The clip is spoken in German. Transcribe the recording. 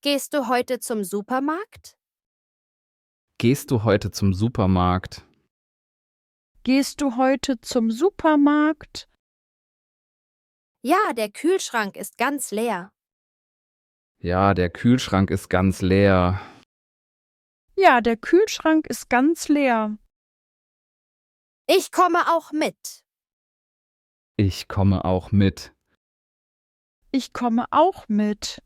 Gehst du heute zum Supermarkt? Gehst du heute zum Supermarkt? Gehst du heute zum Supermarkt? Ja, der Kühlschrank ist ganz leer. Ja, der Kühlschrank ist ganz leer. Ja, der Kühlschrank ist ganz leer. Ich komme auch mit. Ich komme auch mit. Ich komme auch mit.